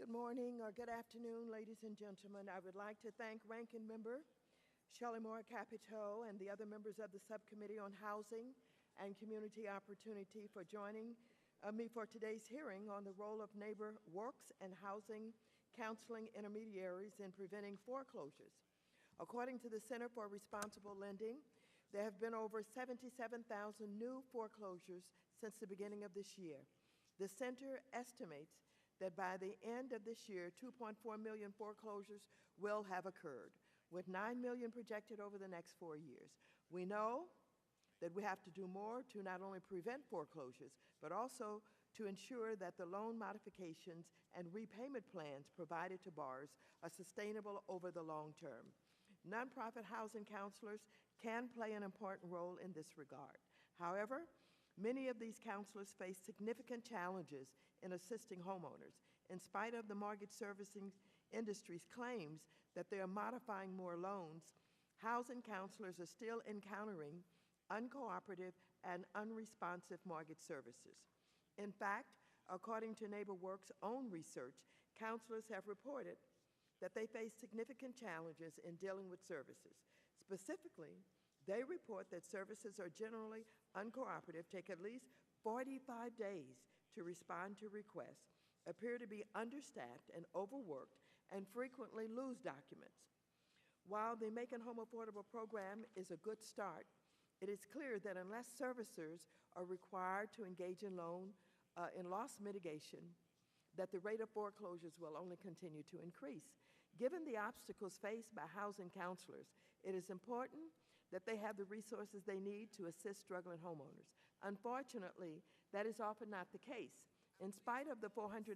Good morning or good afternoon, ladies and gentlemen. I would like to thank Ranking Member Shelley Moore Capito and the other members of the Subcommittee on Housing and Community Opportunity for joining me for today's hearing on the role of NeighborWorks and housing counseling intermediaries in preventing foreclosures. According to the Center for Responsible Lending, there have been over 77,000 new foreclosures since the beginning of this year. The center estimates that by the end of this year, 2.4 million foreclosures will have occurred, with 9 million projected over the next 4 years. We know that we have to do more to not only prevent foreclosures, but also to ensure that the loan modifications and repayment plans provided to borrowers are sustainable over the long term. Nonprofit housing counselors can play an important role in this regard. However, many of these counselors face significant challenges in assisting homeowners. In spite of the mortgage servicing industry's claims that they are modifying more loans, housing counselors are still encountering uncooperative and unresponsive mortgage services. In fact, according to NeighborWorks' own research, counselors have reported that they face significant challenges in dealing with services. Specifically, they report that services are generally uncooperative, take at least 45 days to respond to requests, appear to be understaffed and overworked, and frequently lose documents. While the Making Home Affordable program is a good start, it is clear that unless servicers are required to engage in loss mitigation, that the rate of foreclosures will only continue to increase. Given the obstacles faced by housing counselors, it is important that they have the resources they need to assist struggling homeowners. Unfortunately, that is often not the case. In spite of the $410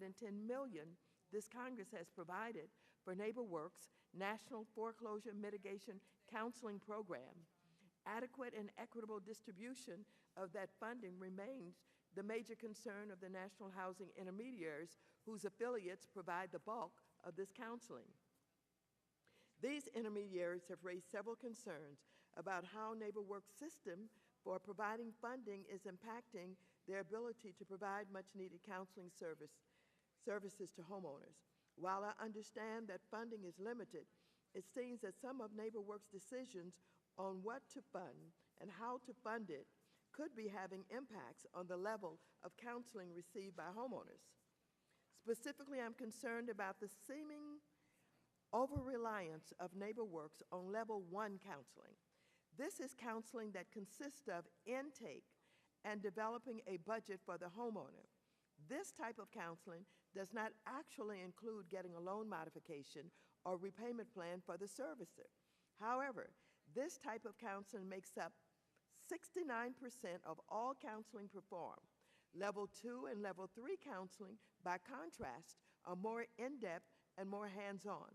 million this Congress has provided for NeighborWorks' National Foreclosure Mitigation Counseling Program, adequate and equitable distribution of that funding remains the major concern of the national housing intermediaries whose affiliates provide the bulk of this counseling. These intermediaries have raised several concerns about how NeighborWorks' system for providing funding is impacting their ability to provide much-needed counseling services to homeowners. While I understand that funding is limited, it seems that some of NeighborWorks' decisions on what to fund and how to fund it could be having impacts on the level of counseling received by homeowners. Specifically, I'm concerned about the seeming over-reliance of NeighborWorks on Level 1 counseling. This is counseling that consists of intake and developing a budget for the homeowner. This type of counseling does not actually include getting a loan modification or repayment plan for the servicer. However, this type of counseling makes up 69% of all counseling performed. Level 2 and Level 3 counseling, by contrast, are more in-depth and more hands-on.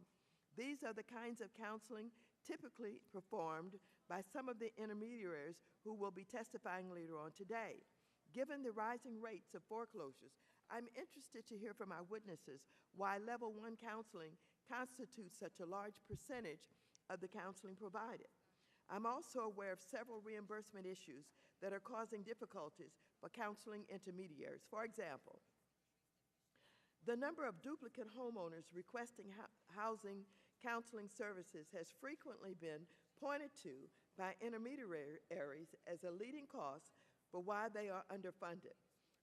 These are the kinds of counseling typically performed by some of the intermediaries who will be testifying later on today. Given the rising rates of foreclosures, I'm interested to hear from our witnesses why Level 1 counseling constitutes such a large percentage of the counseling provided. I'm also aware of several reimbursement issues that are causing difficulties for counseling intermediaries. For example, the number of duplicate homeowners requesting housing counseling services has frequently been pointed to by intermediaries as a leading cause for why they are underfunded.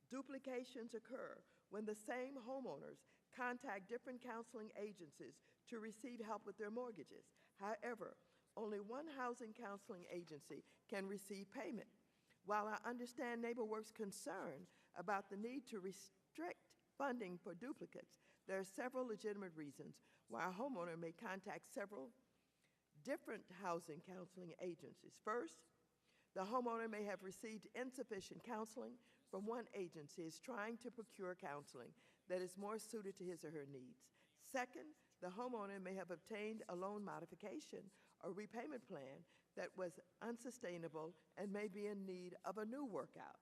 Duplications occur when the same homeowners contact different counseling agencies to receive help with their mortgages. However, only one housing counseling agency can receive payment. While I understand NeighborWorks' concern about the need to restrict funding for duplicates, there are several legitimate reasons why a homeowner may contact several different housing counseling agencies. First, the homeowner may have received insufficient counseling from one agency is trying to procure counseling that is more suited to his or her needs. Second, the homeowner may have obtained a loan modification or repayment plan that was unsustainable and may be in need of a new workout.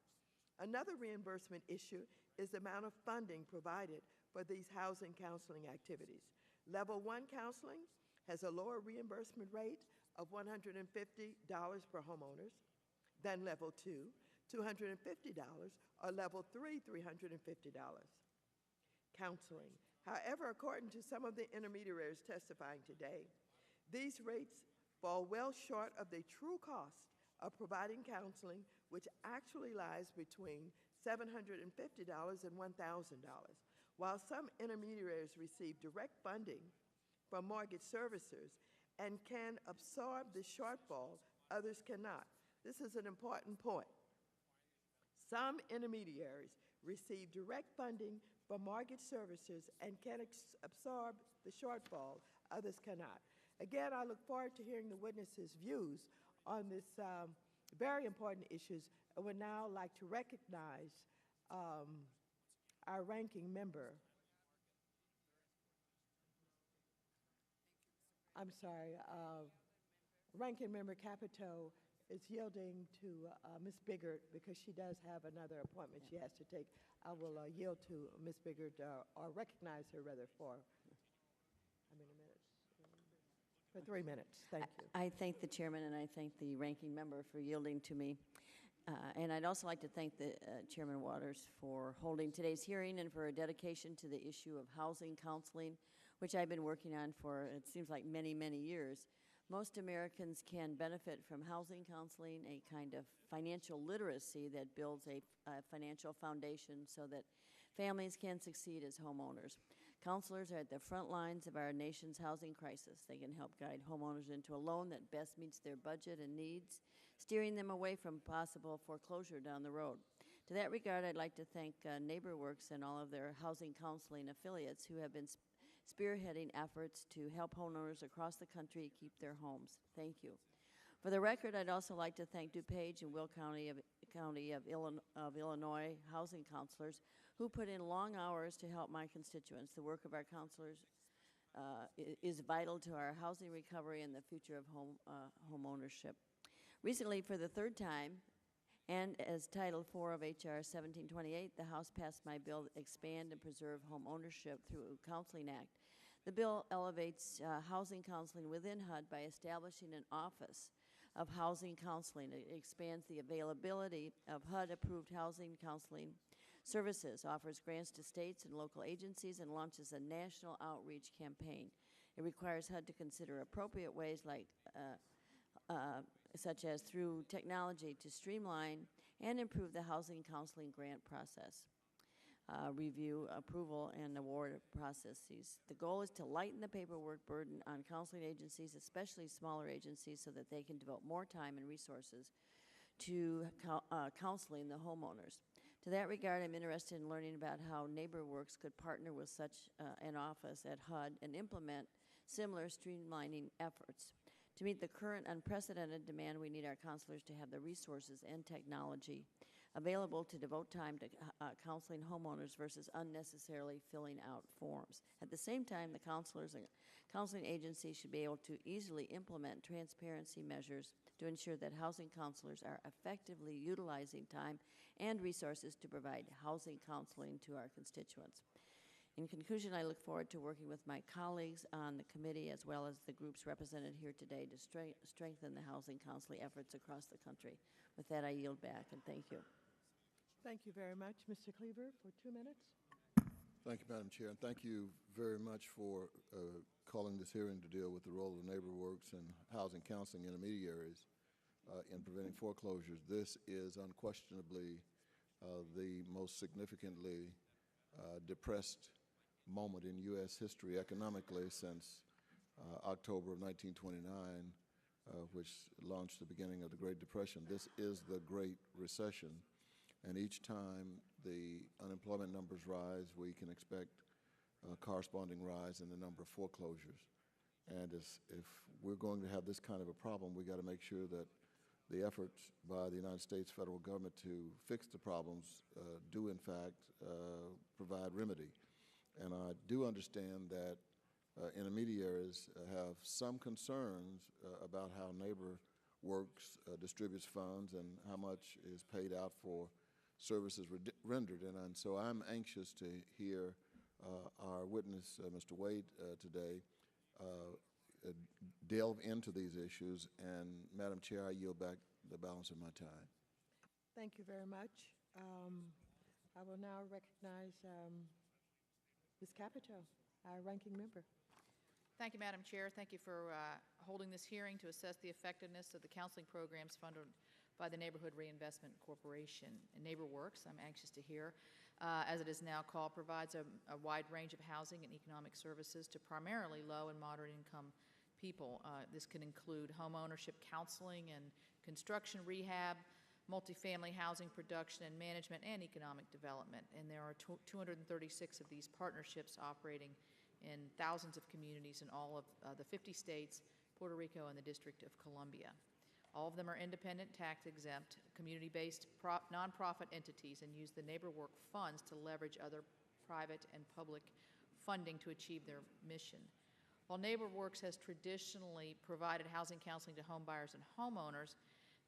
Another reimbursement issue is the amount of funding provided for these housing counseling activities. Level 1 counseling has a lower reimbursement rate of $150 per homeowners than Level 2, $250, or Level 3, $350. Counseling. However, according to some of the intermediaries testifying today, these rates fall well short of the true cost of providing counseling, which actually lies between $750 and $1,000. While some intermediaries receive direct funding from mortgage servicers and can absorb the shortfall, others cannot. This is an important point. Some intermediaries receive direct funding from mortgage servicers and can absorb the shortfall, others cannot. Again, I look forward to hearing the witnesses' views on this very important issues. I would now like to recognize our ranking member. I'm sorry, Ranking Member Capito is yielding to Ms. Biggert because she does have another appointment she has to take. I will yield to Ms. Biggert, or recognize her rather, for how many minutes? For 3 minutes. Thank you. I thank the chairman and I thank the ranking member for yielding to me. And I'd also like to thank the Chairman Waters for holding today's hearing and for her dedication to the issue of housing counseling, which I've been working on for, it seems like, many, many years. Most Americans can benefit from housing counseling, a kind of financial literacy that builds a financial foundation so that families can succeed as homeowners. Counselors are at the front lines of our nation's housing crisis. They can help guide homeowners into a loan that best meets their budget and needs, steering them away from possible foreclosure down the road. To that regard, I'd like to thank NeighborWorks and all of their housing counseling affiliates who have been spearheading efforts to help homeowners across the country keep their homes. Thank you. For the record, I'd also like to thank DuPage and Will County of Illinois housing counselors who put in long hours to help my constituents. The work of our counselors is vital to our housing recovery and the future of home ownership. Recently, for the third time, and as Title IV of H.R. 1728, the House passed my bill to expand and preserve home ownership through Counseling Act. The bill elevates housing counseling within HUD by establishing an office of housing counseling. It expands the availability of HUD-approved housing counseling services, offers grants to states and local agencies, and launches a national outreach campaign. It requires HUD to consider appropriate ways such as through technology to streamline and improve the housing counseling grant process, review, approval, and award processes. The goal is to lighten the paperwork burden on counseling agencies, especially smaller agencies, so that they can devote more time and resources to counseling the homeowners. To that regard, I'm interested in learning about how NeighborWorks could partner with such an office at HUD and implement similar streamlining efforts. To meet the current unprecedented demand, we need our counselors to have the resources and technology available to devote time to counseling homeowners versus unnecessarily filling out forms. At the same time, the counselors and counseling agencies should be able to easily implement transparency measures to ensure that housing counselors are effectively utilizing time and resources to provide housing counseling to our constituents. In conclusion, I look forward to working with my colleagues on the committee as well as the groups represented here today to strengthen the housing counseling efforts across the country. With that, I yield back, and thank you. Thank you very much. Mr. Cleaver, for 2 minutes. Thank you, Madam Chair, and thank you very much for calling this hearing to deal with the role of NeighborWorks and housing counseling intermediaries in preventing foreclosures. This is unquestionably the most significantly depressed moment in U.S. history economically since October of 1929, which launched the beginning of the Great Depression. This is the Great Recession, and each time the unemployment numbers rise, we can expect a corresponding rise in the number of foreclosures. And if we're going to have this kind of a problem, we got to make sure that the efforts by the United States federal government to fix the problems do, in fact, provide remedy. And I do understand that intermediaries have some concerns about how NeighborWorks distributes funds and how much is paid out for services rendered. And so I'm anxious to hear our witness, Mr. Wade, today delve into these issues. And Madam Chair, I yield back the balance of my time. Thank you very much. I will now recognize Ms. Capito. Our ranking member. Thank you, Madam Chair. Thank you for holding this hearing to assess the effectiveness of the counseling programs funded by the Neighborhood Reinvestment Corporation. And NeighborWorks, I'm anxious to hear, as it is now called, provides a wide range of housing and economic services to primarily low and moderate income people. This can include home ownership counseling and construction rehab, multifamily housing production and management, and economic development. And there are 236 of these partnerships operating in thousands of communities in all of the 50 states, Puerto Rico, and the District of Columbia. All of them are independent, tax-exempt, community-based nonprofit entities and use the NeighborWorks funds to leverage other private and public funding to achieve their mission. While NeighborWorks has traditionally provided housing counseling to home buyers and homeowners,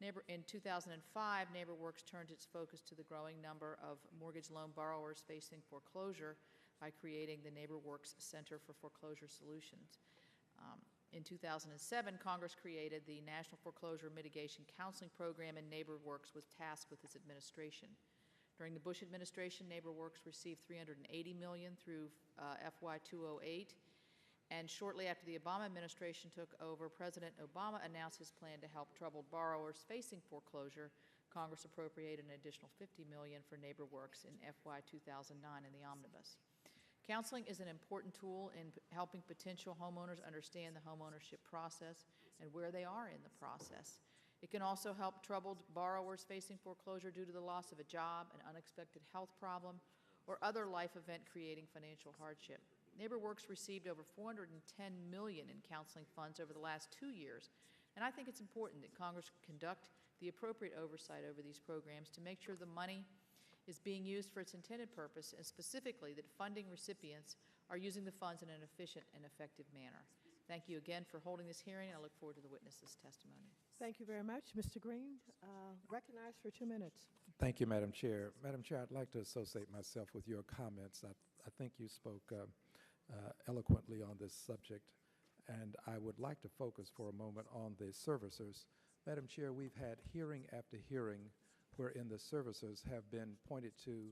in 2005, NeighborWorks turned its focus to the growing number of mortgage loan borrowers facing foreclosure by creating the NeighborWorks Center for Foreclosure Solutions. In 2007, Congress created the National Foreclosure Mitigation Counseling Program, and NeighborWorks was tasked with its administration. During the Bush administration, NeighborWorks received $380 million through FY 208, and shortly after the Obama administration took over, President Obama announced his plan to help troubled borrowers facing foreclosure. Congress appropriated an additional $50 million for NeighborWorks in FY 2009 in the omnibus. Counseling is an important tool in helping potential homeowners understand the homeownership process and where they are in the process. It can also help troubled borrowers facing foreclosure due to the loss of a job, an unexpected health problem, or other life event creating financial hardship. NeighborWorks received over $410 million in counseling funds over the last 2 years, and I think it's important that Congress conduct the appropriate oversight over these programs to make sure the money is being used for its intended purpose, and specifically that funding recipients are using the funds in an efficient and effective manner. Thank you again for holding this hearing, and I look forward to the witness's testimony. Thank you very much. Mr. Green, recognized for 2 minutes. Thank you, Madam Chair. Madam Chair, I'd like to associate myself with your comments. I think you spoke eloquently on this subject, and I would like to focus for a moment on the servicers. Madam Chair, we've had hearing after hearing wherein the servicers have been pointed to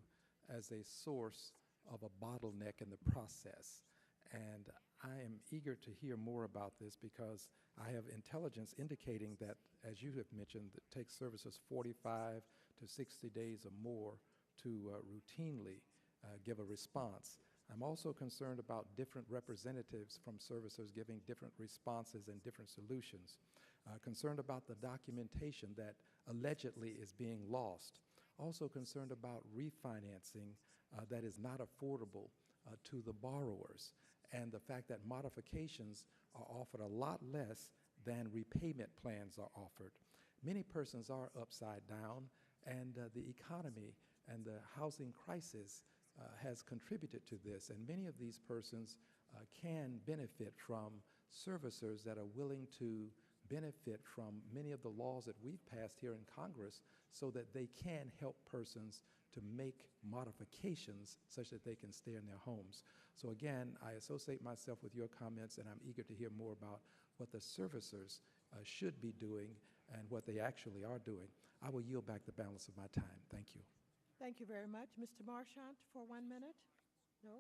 as a source of a bottleneck in the process. And I am eager to hear more about this because I have intelligence indicating that, as you have mentioned, it takes servicers 45 to 60 days or more to routinely give a response. I'm also concerned about different representatives from servicers giving different responses and different solutions. Concerned about the documentation that allegedly is being lost. Also concerned about refinancing that is not affordable to the borrowers, and the fact that modifications are offered a lot less than repayment plans are offered. Many persons are upside down, and the economy and the housing crisis has contributed to this, and many of these persons can benefit from servicers that are willing to benefit from many of the laws that we've passed here in Congress so that they can help persons to make modifications such that they can stay in their homes. So again, I associate myself with your comments, and I'm eager to hear more about what the servicers should be doing and what they actually are doing. I will yield back the balance of my time. Thank you. Thank you very much. Mr. Marchant for 1 minute? No?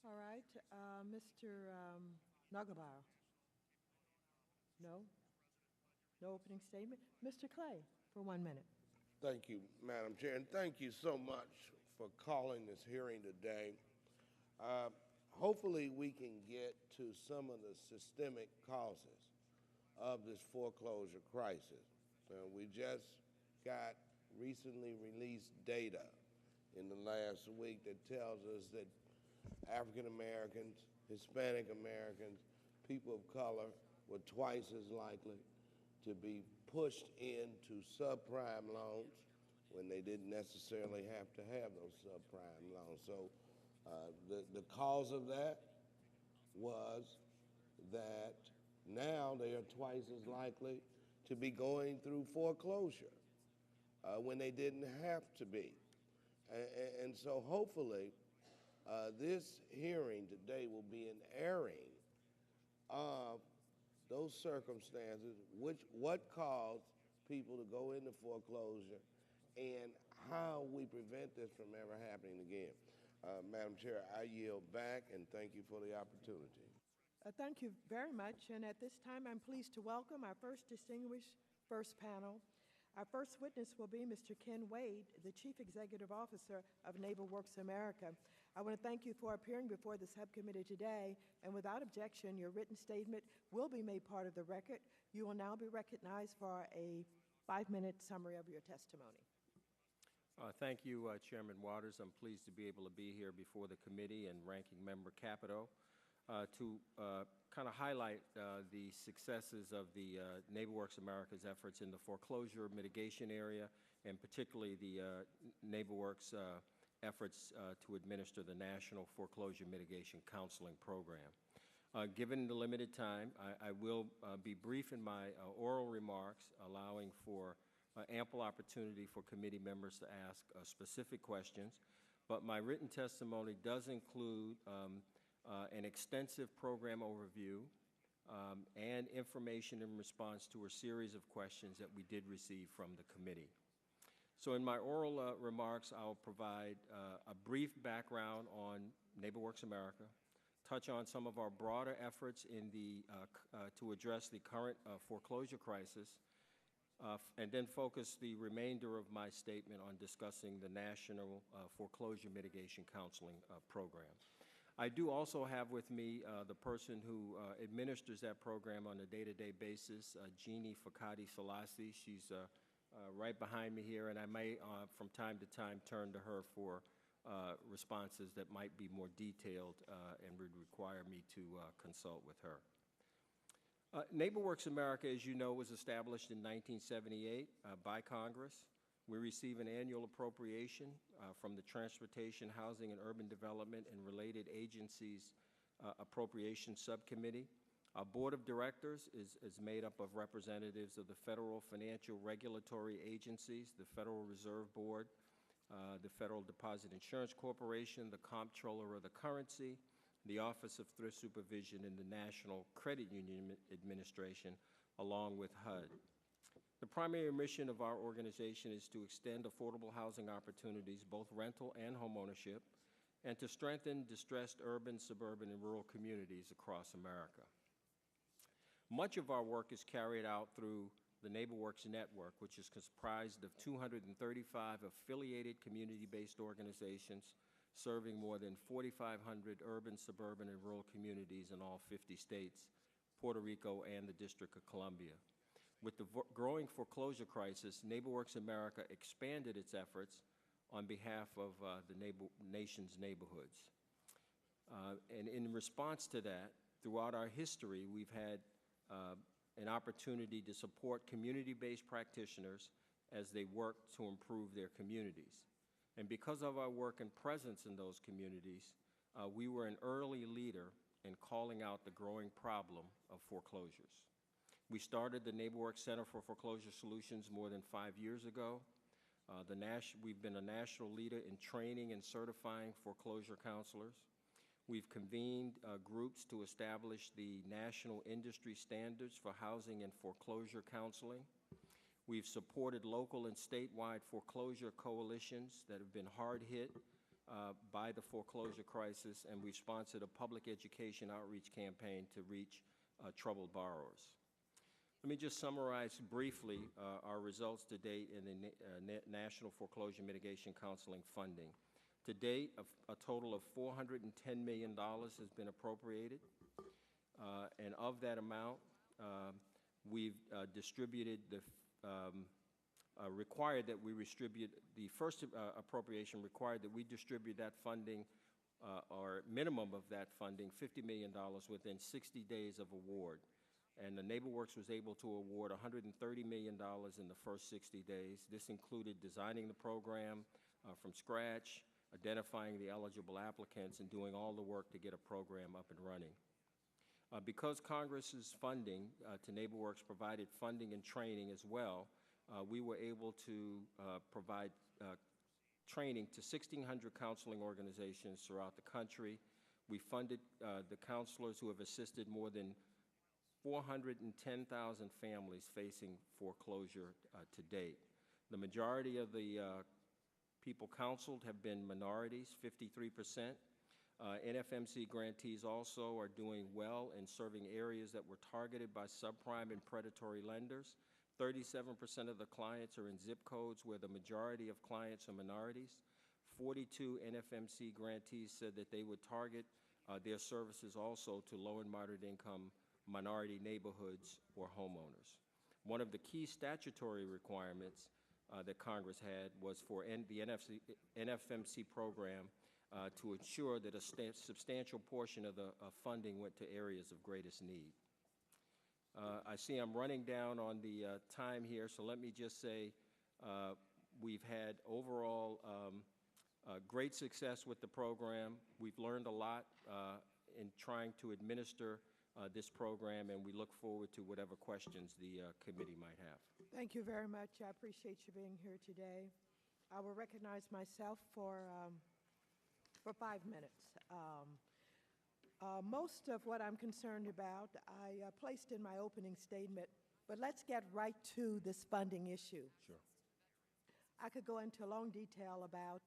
All right. Mr. Nagelbauer? No? No opening statement? Mr. Clay for 1 minute. Thank you, Madam Chair, and thank you so much for calling this hearing today. Hopefully we can get to some of the systemic causes of this foreclosure crisis. We just got recently released data in the last week that tells us that African Americans, Hispanic Americans, people of color were twice as likely to be pushed into subprime loans when they didn't necessarily have to have those subprime loans. So the cause of that was that now they are twice as likely to be going through foreclosure when they didn't have to be. And so hopefully this hearing today will be an airing of those circumstances, what caused people to go into foreclosure, and how we prevent this from ever happening again. Madam Chair, I yield back and thank you for the opportunity. Thank you very much. And at this time, I'm pleased to welcome our first distinguished panel. Our first witness will be Mr. Ken Wade, the Chief Executive Officer of NeighborWorks America. I want to thank you for appearing before the subcommittee today, and without objection, your written statement will be made part of the record. You will now be recognized for a 5-minute summary of your testimony. Thank you, Chairman Waters. I'm pleased to be able to be here before the committee and Ranking Member Capito to kind of highlight the successes of the NeighborWorks America's efforts in the foreclosure mitigation area, and particularly the NeighborWorks efforts to administer the National Foreclosure Mitigation Counseling Program. Given the limited time, I will be brief in my oral remarks, allowing for ample opportunity for committee members to ask specific questions, but my written testimony does include an extensive program overview and information in response to a series of questions that we did receive from the committee. So in my oral remarks, I'll provide a brief background on NeighborWorks America, touch on some of our broader efforts in the, to address the current foreclosure crisis, and then focus the remainder of my statement on discussing the National Foreclosure Mitigation Counseling Program. I do also have with me the person who administers that program on a day-to-day basis, Jeannie Fakati-Selassie. She's right behind me here, and I may, from time to time, turn to her for responses that might be more detailed and would require me to consult with her. NeighborWorks America, as you know, was established in 1978 by Congress. We receive an annual appropriation from the Transportation, Housing, and Urban Development and related agencies Appropriation Subcommittee. Our board of directors is made up of representatives of the federal financial regulatory agencies, the Federal Reserve Board, the Federal Deposit Insurance Corporation, the Comptroller of the Currency, the Office of Thrift Supervision, and the National Credit Union Administration, along with HUD. The primary mission of our organization is to extend affordable housing opportunities, both rental and homeownership, and to strengthen distressed urban, suburban, and rural communities across America. Much of our work is carried out through the NeighborWorks Network, which is comprised of 235 affiliated community-based organizations serving more than 4,500 urban, suburban, and rural communities in all 50 states, Puerto Rico, and the District of Columbia. With the growing foreclosure crisis, NeighborWorks America expanded its efforts on behalf of the nation's neighborhoods. And in response to that, throughout our history, we've had an opportunity to support community-based practitioners as they work to improve their communities. And because of our work and presence in those communities, we were an early leader in calling out the growing problem of foreclosures. We started the NeighborWorks Center for Foreclosure Solutions more than 5 years ago. We've been a national leader in training and certifying foreclosure counselors. We've convened groups to establish the national industry standards for housing and foreclosure counseling. We've supported local and statewide foreclosure coalitions that have been hard hit by the foreclosure crisis, and we've sponsored a public education outreach campaign to reach troubled borrowers. Let me just summarize briefly our results to date in the National Foreclosure Mitigation Counseling funding. To date, a total of $410 million has been appropriated, and of that amount, we've distributed the required that we distribute the first appropriation required that we distribute that funding or minimum of that funding, $50 million, within 60 days of award. And the NeighborWorks was able to award $130 million in the first 60 days. This included designing the program from scratch, identifying the eligible applicants, and doing all the work to get a program up and running. Because Congress's funding to NeighborWorks provided funding and training as well, we were able to provide training to 1,600 counseling organizations throughout the country. We funded the counselors who have assisted more than 410,000 families facing foreclosure to date. The majority of the people counseled have been minorities, 53%. NFMC grantees also are doing well in serving areas that were targeted by subprime and predatory lenders. 37% of the clients are in zip codes where the majority of clients are minorities. 42 NFMC grantees said that they would target their services also to low and moderate income minority neighborhoods or homeowners. One of the key statutory requirements that Congress had was for the NFMC program to ensure that a substantial portion of the funding went to areas of greatest need. I see I'm running down on the time here, so let me just say we've had overall great success with the program. We've learned a lot in trying to administer this program, and we look forward to whatever questions the committee might have. Thank you very much. I appreciate you being here today. I will recognize myself for 5 minutes. Most of what I'm concerned about, I placed in my opening statement, but let's get right to this funding issue. Sure. I could go into long detail about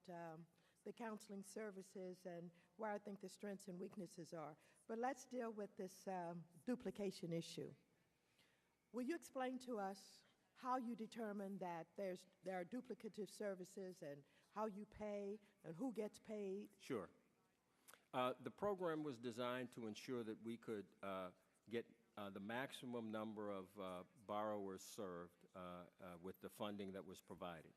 the counseling services and where I think the strengths and weaknesses are, but let's deal with this duplication issue. Will you explain to us how you determine that there are duplicative services and how you pay and who gets paid? Sure. The program was designed to ensure that we could get the maximum number of borrowers served with the funding that was provided.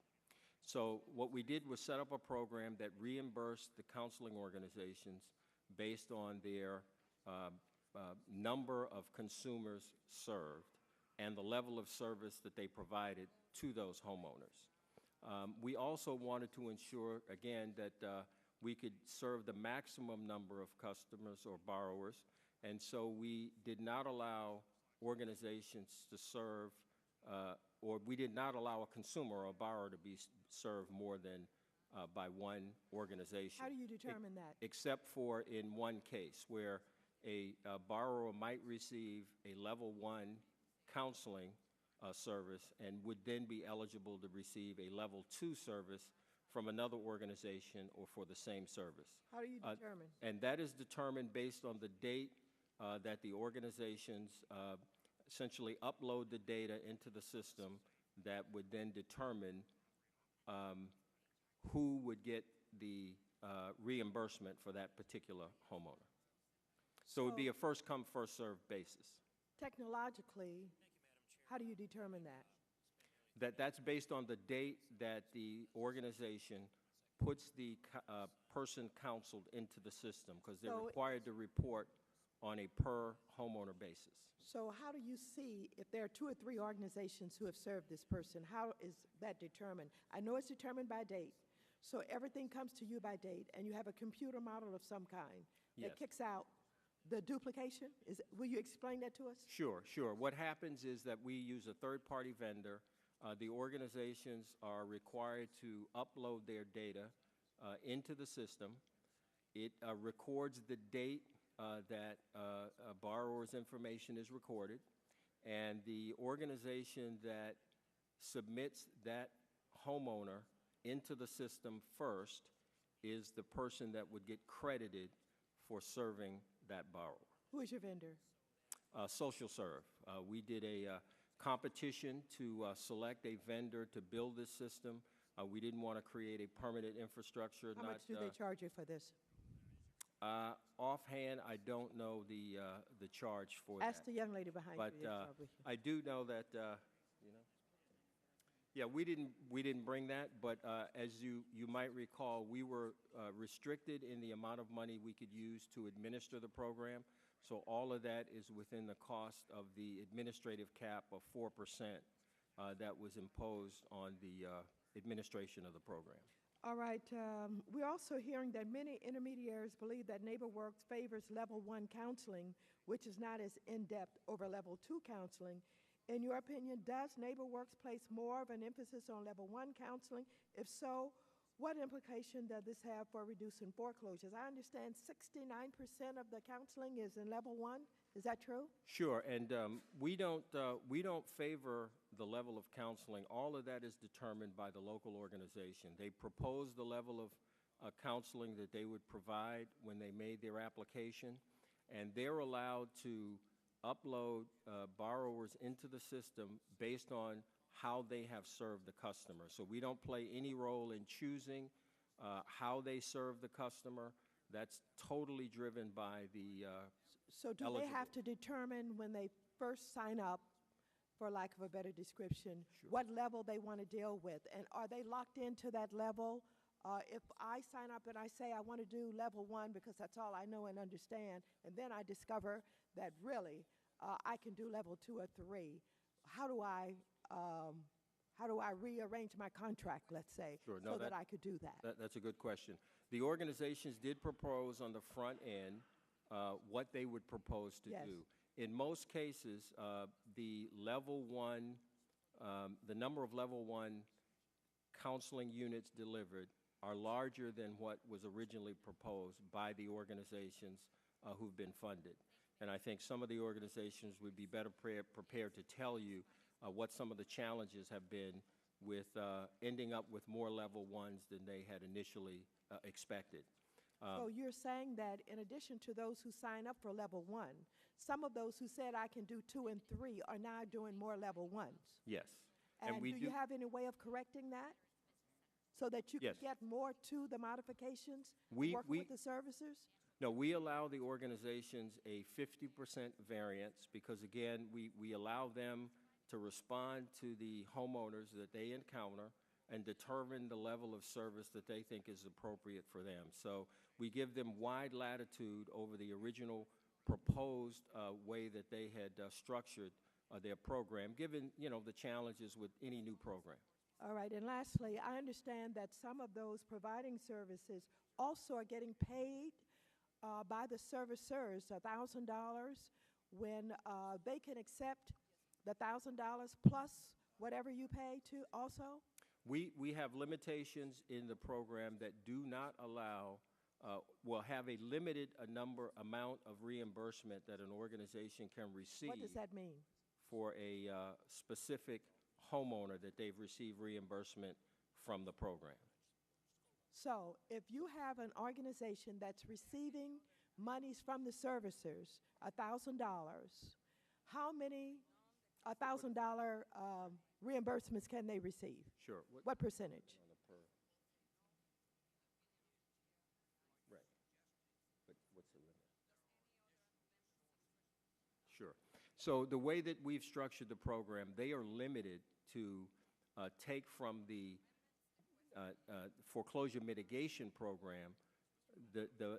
So what we did was set up a program that reimbursed the counseling organizations based on their number of consumers served and the level of service that they provided to those homeowners. We also wanted to ensure, again, that we could serve the maximum number of customers or borrowers, and so we did not allow organizations to serve, or we did not allow a consumer or a borrower to be served more than by one organization. How do you determine that? Except for in one case where a borrower might receive a level 1 counseling service and would then be eligible to receive a level 2 service from another organization or for the same service. How do you determine? And that is determined based on the date that the organizations essentially upload the data into the system that would then determine who would get the reimbursement for that particular homeowner. So it would be a first-come, first-served basis. Technologically, how do you determine that? That's based on the date that the organization puts the person counseled into the system, because they're required to report on a per homeowner basis. So how do you see if there are 2 or 3 organizations who have served this person? How is that determined? I know it's determined by date. So everything comes to you by date, and you have a computer model of some kind that kicks out the duplication? Will you explain that to us? Sure. What happens is that we use a third-party vendor. The organizations are required to upload their data into the system. It records the date that a borrower's information is recorded, and the organization that submits that homeowner into the system first is the person that would get credited for serving that borrower. Who is your vendor? Social Serve. We did a competition to select a vendor to build this system. We didn't want to create a permanent infrastructure. How much do they charge you for this? Offhand, I don't know the charge for that. Ask the young lady behind but, you. I do know that we didn't bring that. But as you might recall, we were restricted in the amount of money we could use to administer the program. So all of that is within the cost of the administrative cap of 4% that was imposed on the administration of the program. All right. We're also hearing that many intermediaries believe that NeighborWorks favors level 1 counseling, which is not as in-depth over level 2 counseling. In your opinion, does NeighborWorks place more of an emphasis on level 1 counseling? If so, what implication does this have for reducing foreclosures? I understand 69% of the counseling is in level 1. Is that true? Sure, and we don't favor the level of counseling, all of that is determined by the local organization. They propose the level of counseling that they would provide when they made their application, and they're allowed to upload borrowers into the system based on how they have served the customer. So we don't play any role in choosing how they serve the customer. That's totally driven by the So do they have to determine when they first sign up, for lack of a better description, what level they want to deal with? And are they locked into that level? If I sign up and I say I want to do level 1 because that's all I know and understand, and then I discover that really I can do level 2 or 3, how do I rearrange my contract, let's say, Sure. No, so that I could do that? That's a good question. The organizations did propose on the front end what they would propose to Yes. do. In most cases, the level 1, the number of level 1 counseling units delivered are larger than what was originally proposed by the organizations who've been funded. And I think some of the organizations would be better prepared to tell you what some of the challenges have been with ending up with more level 1s than they had initially expected. So you're saying that in addition to those who sign up for level 1, some of those who said I can do 2 and 3 are now doing more level 1s? Yes. And we do you have any way of correcting that? So that you Yes. can get more to the modifications, We- working with the servicers? No, we allow the organizations a 50% variance because, again, we allow them to respond to the homeowners that they encounter and determine the level of service that they think is appropriate for them. So we give them wide latitude over the original proposed way that they had structured their program, given, the challenges with any new program. All right, and lastly, I understand that some of those providing services also are getting paid by the servicers $1,000 when they can accept the $1,000 plus whatever you pay to also? We have limitations in the program that do not allow, have a limited amount of reimbursement that an organization can receive. What does that mean? For a specific homeowner that they've received reimbursement from the program. So if you have an organization that's receiving monies from the servicers, $1,000, how many $1,000 reimbursements can they receive? Sure. What percentage? Right. But what's the limit? Sure. So the way that we've structured the program, they are limited to take from the foreclosure mitigation program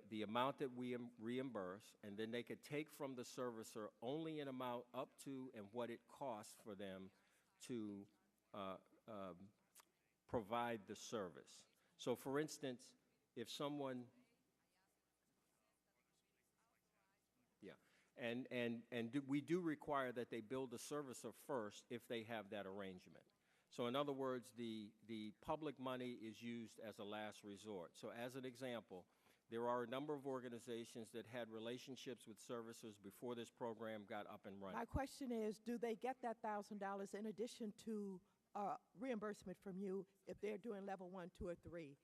the amount that we reimburse, and then they could take from the servicer only an amount up to and what it costs for them to provide the service. So, for instance, if someone, we do require that they bill the servicer first if they have that arrangement. So in other words, the public money is used as a last resort. So as an example, there are a number of organizations that had relationships with servicers before this program got up and running. My question is, do they get that $1,000 in addition to reimbursement from you if they're doing level 1, 2, or 3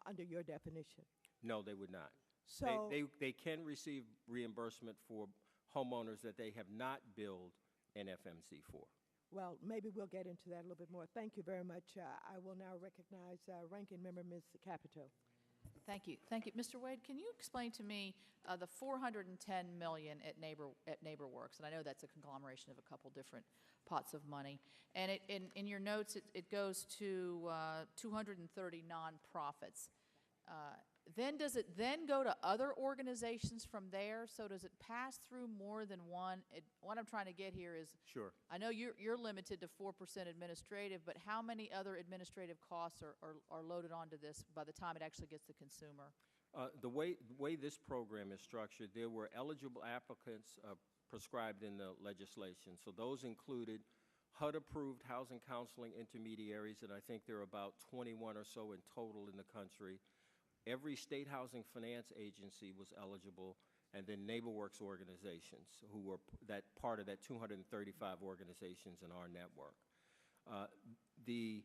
under your definition? No, they would not. So they can receive reimbursement for homeowners that they have not billed an FMC for. well, maybe we'll get into that a little bit more. Thank you very much. I will now recognize Ranking Member Ms. Capito. Thank you. Thank you. Mr. Wade, can you explain to me the $410 million at NeighborWorks? And I know that's a conglomeration of a couple different pots of money. And in your notes, it goes to 230 nonprofits. Then does it then go to other organizations from there? So does it pass through more than one? What I'm trying to get here is, Sure. I know you're limited to 4% administrative, but how many other administrative costs are loaded onto this by the time it actually gets to the consumer? The way this program is structured, there were eligible applicants prescribed in the legislation. So those included HUD-approved housing counseling intermediaries, and I think there are about 21 or so in total in the country. Every state housing finance agency was eligible, and then NeighborWorks organizations who were part of that 235 organizations in our network. The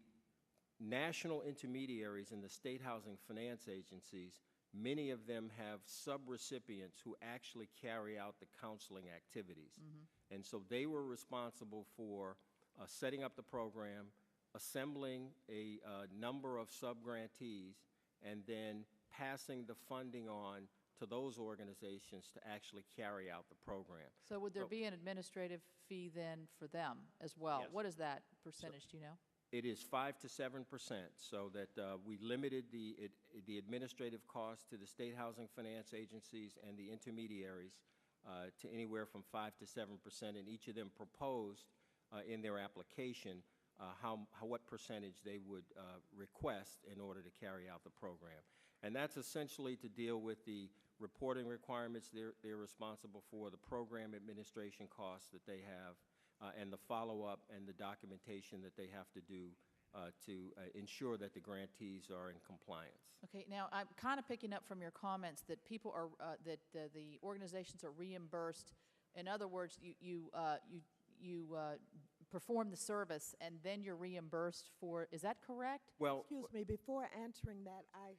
national intermediaries and the state housing finance agencies, many of them have subrecipients who actually carry out the counseling activities. And so they were responsible for setting up the program, assembling a number of subgrantees, and then passing the funding on to those organizations to actually carry out the program. So would there be an administrative fee then for them as well? Yes. What is that percentage, do you know? It is 5 to 7%, so that we limited the administrative costs to the state housing finance agencies and the intermediaries to anywhere from 5 to 7%, and each of them proposed in their application what percentage they would request in order to carry out the program. And that's essentially to deal with the reporting requirements they're responsible for, the program administration costs that they have, and the follow-up and the documentation that they have to do to ensure that the grantees are in compliance. Okay, now I'm kind of picking up from your comments that people are, that the organizations are reimbursed. In other words, you perform the service and then you're reimbursed for, is that correct? Well, Excuse me, before answering that, I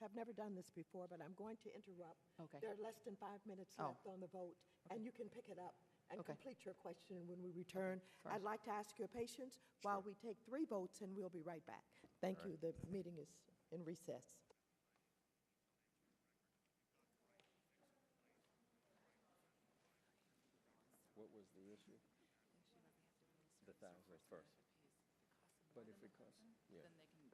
have never done this before, but I'm going to interrupt. Okay. There are less than 5 minutes Oh. left on the vote, and you can pick it up and Okay. complete your question when we return. Sorry. I'd like to ask your patience while we take 3 votes, and we'll be right back. Thank you. The meeting is in recess. what was the issue? The 1,000 first. But if it costs, yeah. Then they can